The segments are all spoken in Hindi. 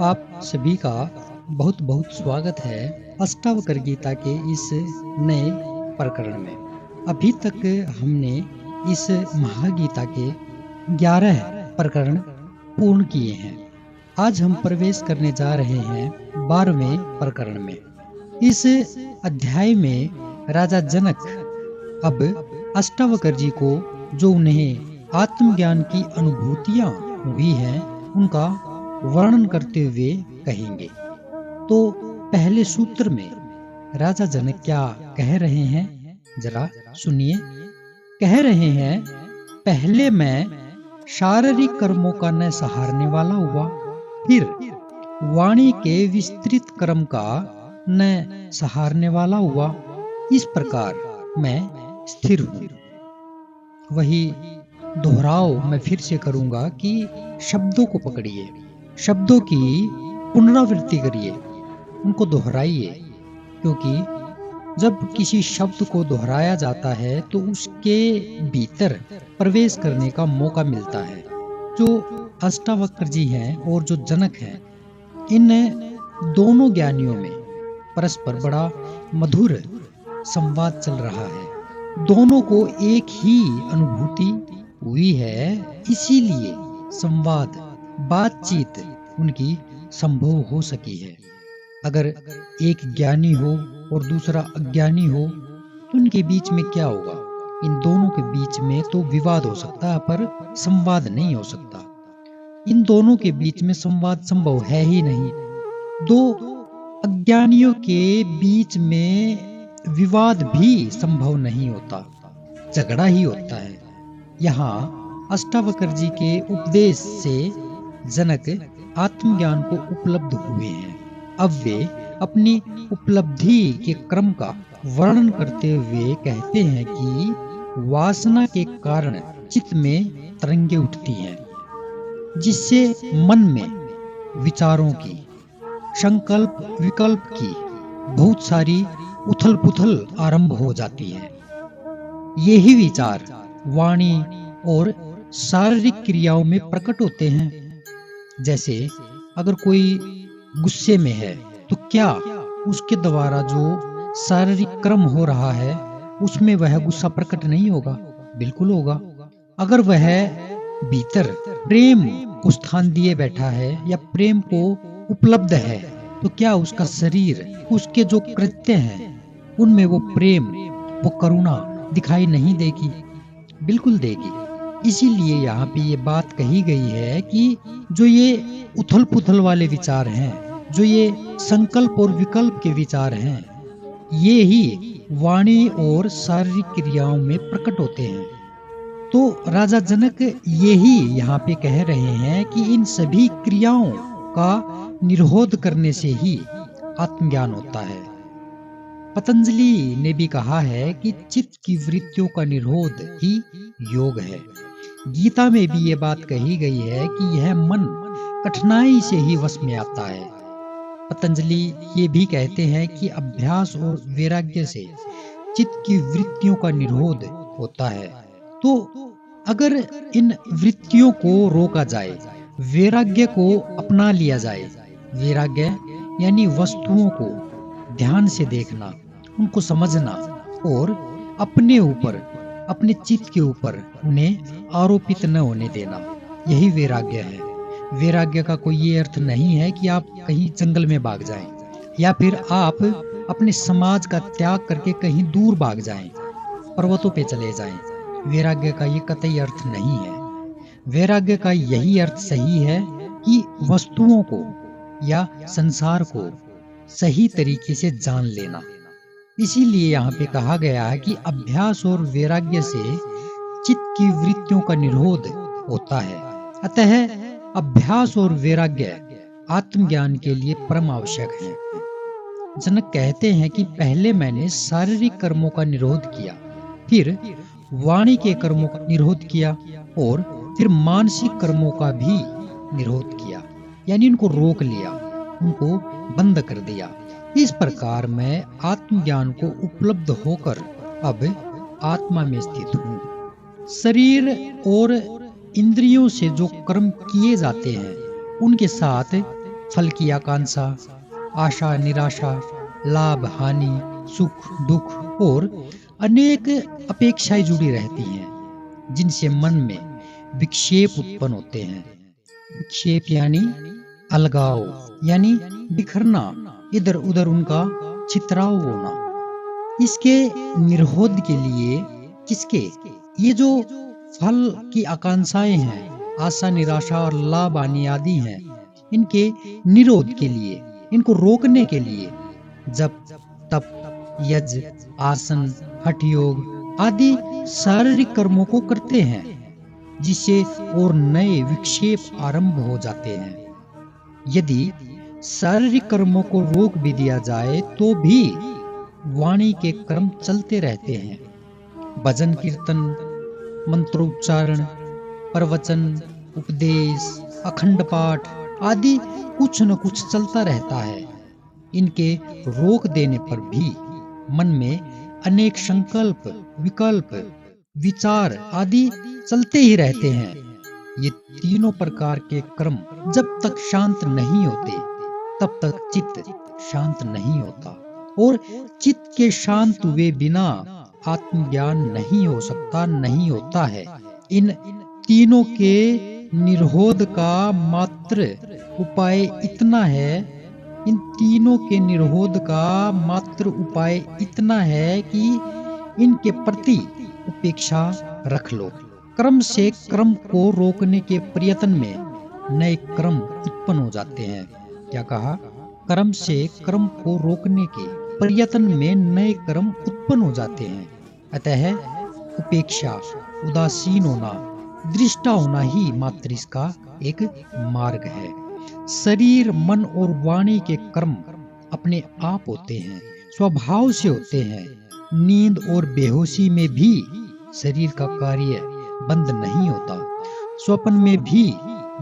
आप सभी का बहुत बहुत स्वागत है अष्टावक्र गीता के इस नए प्रकरण में। अभी तक हमने इस महागीता के 11 प्रकरण पूर्ण किए हैं। आज हम प्रवेश करने जा रहे हैं 12वें प्रकरण में। इस अध्याय में राजा जनक अब अष्टावक्र जी को जो उन्हें आत्मज्ञान की अनुभूतियां हुई हैं उनका वर्णन करते हुए कहेंगे। तो पहले सूत्र में राजा जनक क्या कह रहे हैं, जरा सुनिए। कह रहे हैं, पहले मैं शारीरिक कर्मों का न सहारने वाला हुआ, फिर वाणी के विस्तृत कर्म का न सहारने वाला हुआ। इस प्रकार मैं स्थिर हूं। वही दोहराव मैं फिर से करूंगा कि शब्दों को पकड़िए, शब्दों की पुनरावृत्ति करिए, उनको दोहराइए, क्योंकि जब किसी शब्द को दोहराया जाता है तो उसके भीतर प्रवेश करने का मौका मिलता है। जो अष्टावक्र जी हैं और जो जनक हैं, इन दोनों ज्ञानियों में परस्पर बड़ा मधुर संवाद चल रहा है। दोनों को एक ही अनुभूति हुई है, इसीलिए संवाद बातचीत उनकी संभव हो सकी है। अगर एक ज्ञानी हो और दूसरा अज्ञानी हो तो उनके बीच में क्या होगा? इन दोनों के बीच में तो विवाद हो सकता है, पर संवाद नहीं हो सकता। इन दोनों के बीच में संवाद संभव है ही नहीं। दो अज्ञानियों के बीच में विवाद भी संभव नहीं होता, झगड़ा ही होता है। यहाँ अष्टावक्र जी के उपदेश से जनक आत्मज्ञान को उपलब्ध हुए हैं। अब वे अपनी उपलब्धि के क्रम का वर्णन करते हुए कहते हैं कि वासना के कारण चित्त में तरंगे उठती हैं, जिससे मन में विचारों की, संकल्प विकल्प की बहुत सारी उथल पुथल आरंभ हो जाती है। यही विचार वाणी और शारीरिक क्रियाओं में प्रकट होते हैं। जैसे अगर कोई गुस्से में है तो क्या उसके द्वारा जो शारीरिक कर्म हो रहा है उसमें वह गुस्सा प्रकट नहीं होगा? बिल्कुल होगा। अगर वह भीतर प्रेम को स्थान दिए बैठा है या प्रेम को उपलब्ध है तो क्या उसका शरीर, उसके जो कृत्य हैं उनमें वो प्रेम, वो करुणा दिखाई नहीं देगी? बिल्कुल देगी। इसीलिए यहाँ पे ये बात कही गई है कि जो ये उथल पुथल वाले विचार हैं, जो ये संकल्प और विकल्प के विचार हैं, ये ही वाणी और शारीरिक क्रियाओं में प्रकट होते हैं। तो राजा जनक यही यहाँ पे कह रहे हैं कि इन सभी क्रियाओं का निरोध करने से ही आत्मज्ञान होता है। पतंजलि ने भी कहा है कि चित्त की वृत्तियों का निरोध ही योग है। गीता में भी ये बात कही गई है कि यह मन कठिनाई से ही वश में आता है। पतंजलि ये भी कहते हैं कि अभ्यास और वैराग्य से चित्त की वृत्तियों का निरोध होता है। तो अगर इन वृत्तियों को रोका जाए, वैराग्य को अपना लिया जाए, वैराग्य यानी वस्तुओं को ध्यान से देखना, उनको समझना और अपने ऊपर, अपने चित्त के ऊपर उन्हें आरोपित न होने देना, यही वैराग्य है। वैराग्य का कोई ये अर्थ नहीं है कि आप कहीं जंगल में भाग जाएं या फिर आप अपने समाज का त्याग करके कहीं दूर भाग जाएं, पर्वतों पे चले जाएं। वैराग्य का ये कतई अर्थ नहीं है। वैराग्य का यही अर्थ सही है कि वस्तुओं को या संसार को सही तरीके से जान लेना। इसीलिए यहाँ पे कहा गया है कि अभ्यास और वैराग्य से चित्त की वृत्तियों का निरोध होता है। अतः अभ्यास और वैराग्य आत्मज्ञान के लिए परम आवश्यक है। जनक कहते हैं कि पहले मैंने शारीरिक कर्मों का निरोध किया, फिर वाणी के कर्मों का निरोध किया और फिर मानसिक कर्मों का भी निरोध किया, यानी उनको रोक लिया, उनको बंद कर दिया। इस प्रकार मैं आत्मज्ञान को उपलब्ध होकर अब आत्मा में स्थित हूँ। शरीर और इंद्रियों से जो कर्म किए जाते हैं उनके साथ फल की आकांक्षा, आशा निराशा, लाभ हानि, सुख दुख और अनेक अपेक्षाएं जुड़ी रहती हैं, जिनसे मन में विक्षेप उत्पन्न होते हैं। विक्षेप यानी अलगाव, यानी बिखरना, इधर उधर उनका छितराव होना। इसके निरोध के लिए किसके, ये जो फल की आकांक्षाएं हैं, आशा निराशा और लाभ हानि आदि हैं, इनके निरोध के लिए, इनको रोकने के लिए जप तप यज्ञ आसन हठ योग आदि शारीरिक कर्मों को करते हैं, जिससे और नए विक्षेप आरंभ हो जाते हैं। यदि शारीरिक कर्मों को रोक भी दिया जाए तो भी वाणी के कर्म चलते रहते हैं। भजन कीर्तन, मंत्रोच्चारण, प्रवचन, उपदेश, अखंड पाठ आदि कुछ न कुछ चलता रहता है। इनके रोक देने पर भी मन में अनेक संकल्प, विकल्प, विचार आदि चलते ही रहते हैं। ये तीनों प्रकार के कर्म जब तक शांत नहीं होते तब तक चित्त शांत नहीं होता, और चित्त के शांत हुए बिना आत्मज्ञान नहीं हो सकता, नहीं होता है। इन तीनों के निरोध का मात्र उपाय इतना है, इन तीनों के निरोध का मात्र उपाय इतना है कि इनके प्रति उपेक्षा रख लो। क्रम से क्रम को रोकने के प्रयत्न में नए क्रम उत्पन्न हो जाते हैं। क्या कहा? क्रम से क्रम को रोकने के प्रयत्न में नए क्रम उत्पन्न हो जाते हैं। अतः उपेक्षा, उदासीन होना, दृष्टा होना ही मात्र इसका एक मार्ग है। शरीर, मन और वाणी के कर्म अपने आप होते हैं, स्वभाव से होते हैं। नींद और बेहोशी में भी शरीर का कार्य बंद नहीं होता। स्वप्न में भी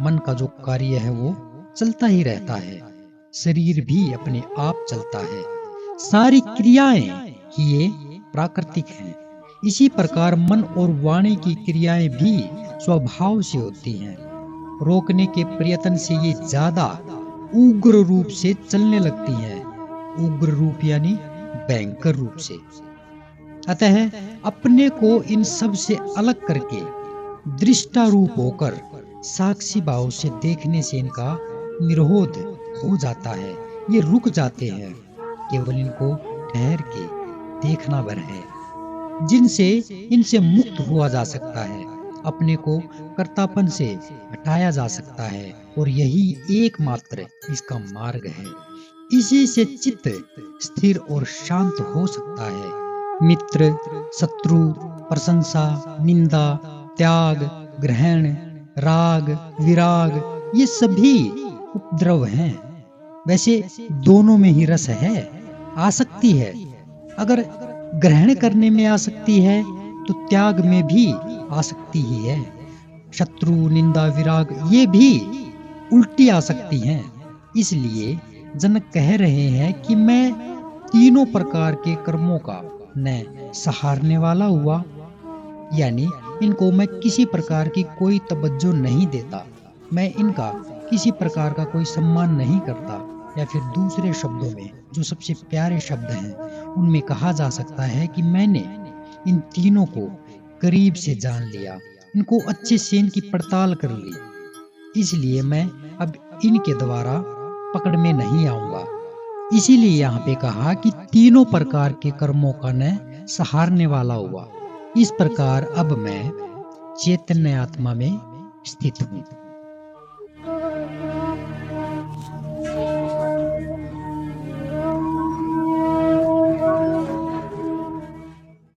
मन का जो कार्य है वो चलता ही रहता है। शरीर भी अपने आप चलता है। सारी क्रियाएं ही ये प्राकृतिक हैं। इसी प्रकार मन और वाणी की क्रियाएं भी स्वभाव से होती हैं। रोकने के प्रयत्न से ये ज्यादा उग्र रूप से चलने लगती हैं। उग्र रूप यानी भयंकर रूप से। अतः अपने को इन सब से अलग करके दृष्टा रूप होकर साक्षी भाव से देखने से इनका निरोध हो जाता है। ये रुक जाते हैं, केवल इनको ठहर के देखना भर है, जिनसे इनसे मुक्त हुआ जा सकता है, अपने को कर्तापन से हटाया जा सकता है, और यही एकमात्र इसका मार्ग है। इसी से चित्त स्थिर और शांत हो सकता है। मित्र, शत्रु, प्रशंसा, निंदा, त्याग, ग्रहण, राग, विराग, ये सभी उपद्रव हैं। वैसे दोनों में ही रस है, आसक्ति है। अगर ग्रहण करने में आसक्ति है तो त्याग में भी आसक्ति ही है। शत्रु, निंदा, विराग ये भी उल्टी आसक्ति हैं। इसलिए जनक कह रहे हैं कि मैं तीनों प्रकार के कर्मों का न सहारने वाला हुआ, यानी इनको मैं किसी प्रकार की कोई तवज्जो नहीं देता, मैं इनका किसी प्रकार का कोई सम्मान नहीं करता, या फिर दूसरे शब्दों में जो सबसे प्यारे शब्द हैं उनमें कहा जा सकता है कि मैंने इन तीनों को करीब से जान लिया, इनको अच्छे से इनकी पड़ताल कर ली। इसलिए मैं अब इनके द्वारा पकड़ में नहीं आऊंगा। इसीलिए यहाँ पे कहा कि तीनों प्रकार के कर्मों का न सहारने वाला हुआ। इस प्रकार अब मैं चैतन्य आत्मा में स्थित हूँ।